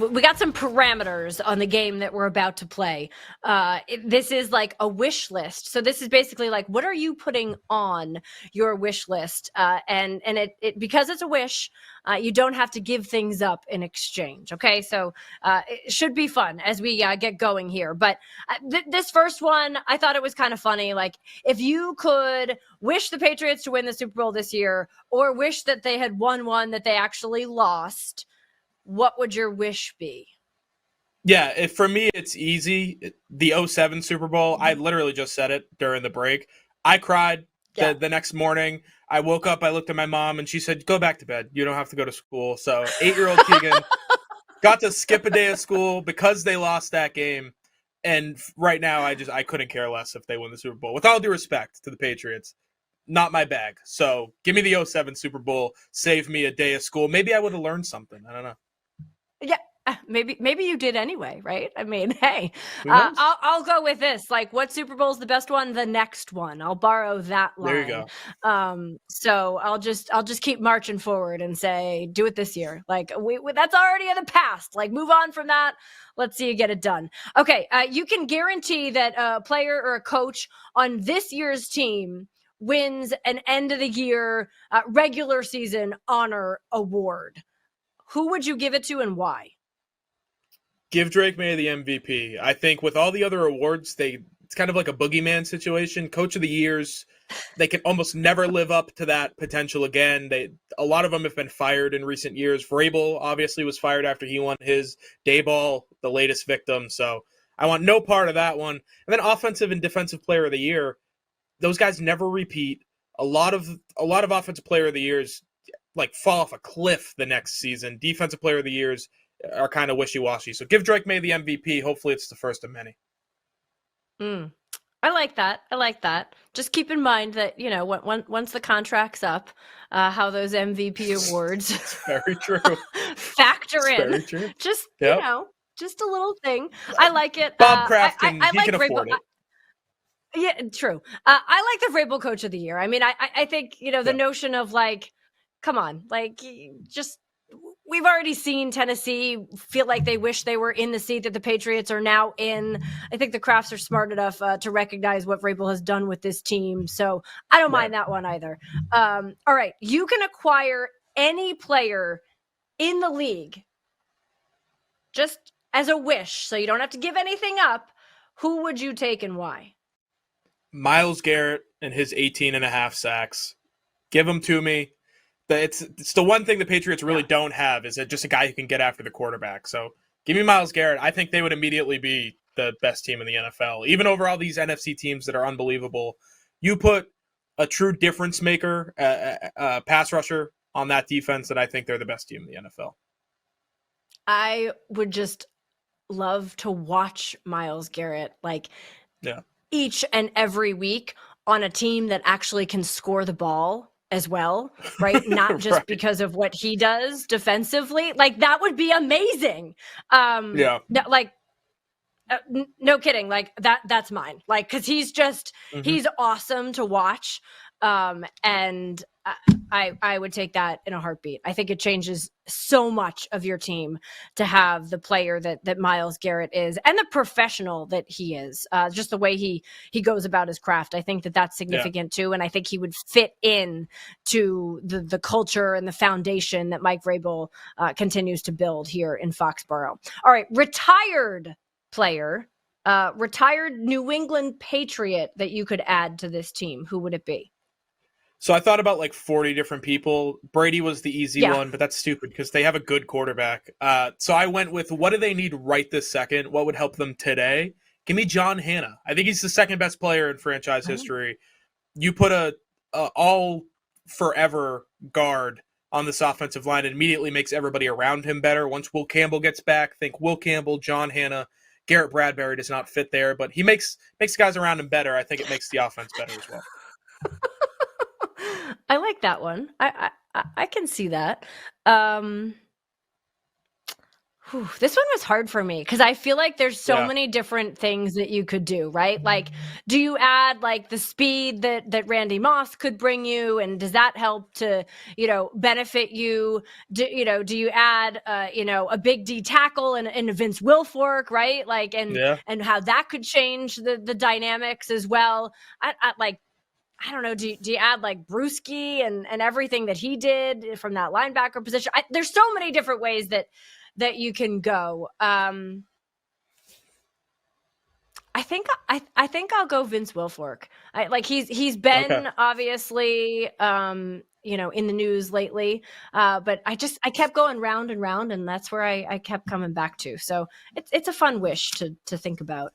we got some parameters on the game that we're about to play. This is like a wish list. So this is basically like, what are you putting on your wish list? And it because it's a wish, you don't have to give things up in exchange. Okay, so it should be fun as we get going here. But this first one, I thought it was kind of funny. Like, if you could wish the Patriots to win the Super Bowl this year, or wish that they had won one that they actually lost, what would your wish be? Yeah, for me, it's easy. The '07 Super Bowl, I literally just said it during the break. I cried the next morning. I woke up, I looked at my mom, and she said, go back to bed. You don't have to go to school. So 8-year-old Keagan got to skip a day of school because they lost that game. And right now, I couldn't care less if they win the Super Bowl. With all due respect to the Patriots, not my bag. So give me the '07 Super Bowl. Save me a day of school. Maybe I would have learned something. I don't know. Yeah, maybe you did anyway, right? I mean, hey, I'll go with this. Like, what Super Bowl is the best one? The next one. I'll borrow that line. There you go. So I'll just keep marching forward and say, do it this year. Like, we that's already in the past. Like, move on from that. Let's see you get it done. Okay, you can guarantee that a player or a coach on this year's team wins an end of the year regular season honor award. Who would you give it to and why? Give Drake May the MVP. I think with all the other awards, it's kind of like a boogeyman situation. Coach of the Years, they can almost never live up to that potential again. A lot of them have been fired in recent years. Vrabel obviously was fired after he won his. Daboll, the latest victim. So I want no part of that one. And then Offensive and Defensive Player of the Year, those guys never repeat. A lot of Offensive Player of the Years like fall off a cliff the next season. Defensive Player of the Years are kind of wishy-washy. So give Drake May the MVP. Hopefully it's the first of many. I like that. Just keep in mind that, once the contract's up, how those MVP awards very true. factor in. Very true. Just, yep. Just a little thing. I like it. Bob Kraft I like can afford it. Yeah, true. I like the Vrabel Coach of the Year. I mean, I think, the notion of like, come on, like, just, we've already seen Tennessee feel like they wish they were in the seat that the Patriots are now in. I think the Crafts are smart enough to recognize what Vrabel has done with this team. So I don't mind that one either. All right. You can acquire any player in the league just as a wish. So you don't have to give anything up. Who would you take and why? Myles Garrett and his 18.5 sacks. Give them to me. It's the one thing the Patriots really don't have is just a guy who can get after the quarterback. So give me Myles Garrett. I think they would immediately be the best team in the NFL. Even over all these NFC teams that are unbelievable, you put a true difference maker, pass rusher on that defense, and I think they're the best team in the NFL. I would just love to watch Myles Garrett each and every week on a team that actually can score the ball as well, right? Not just because of what he does defensively. Like, that would be amazing. No kidding. Like, that's mine. Like, because he's just, he's awesome to watch. And I would take that in a heartbeat. I think it changes so much of your team to have the player that Myles Garrett is and the professional that he is. Just the way he goes about his craft. I think that's significant too. And I think he would fit in to the culture and the foundation that Mike Vrabel continues to build here in Foxborough. All right, retired player, retired New England Patriot that you could add to this team. Who would it be? So I thought about like 40 different people. Brady was the easy one, but that's stupid because they have a good quarterback. So I went with what do they need right this second? What would help them today? Give me John Hannah. I think he's the second best player in franchise history. You put a all forever guard on this offensive line, it immediately makes everybody around him better. Once Will Campbell gets back, think Will Campbell, John Hannah. Garrett Bradbury does not fit there, but he makes guys around him better. I think it makes the offense better as well. I like that one. I can see that. This one was hard for me because I feel like there's so Yeah. many different things that you could do, right? Like, do you add like the speed that Randy Moss could bring you, and does that help to, benefit you? Do you add, a big D tackle and Vince Wilfork, right? Like, and how that could change the dynamics as well. I don't know. Do you add like Brewski and everything that he did from that linebacker position? There's so many different ways that you can go. I think I'll go Vince Wilfork. He's been obviously in the news lately, but I kept going round and round, and that's where I kept coming back to. So it's a fun wish to think about.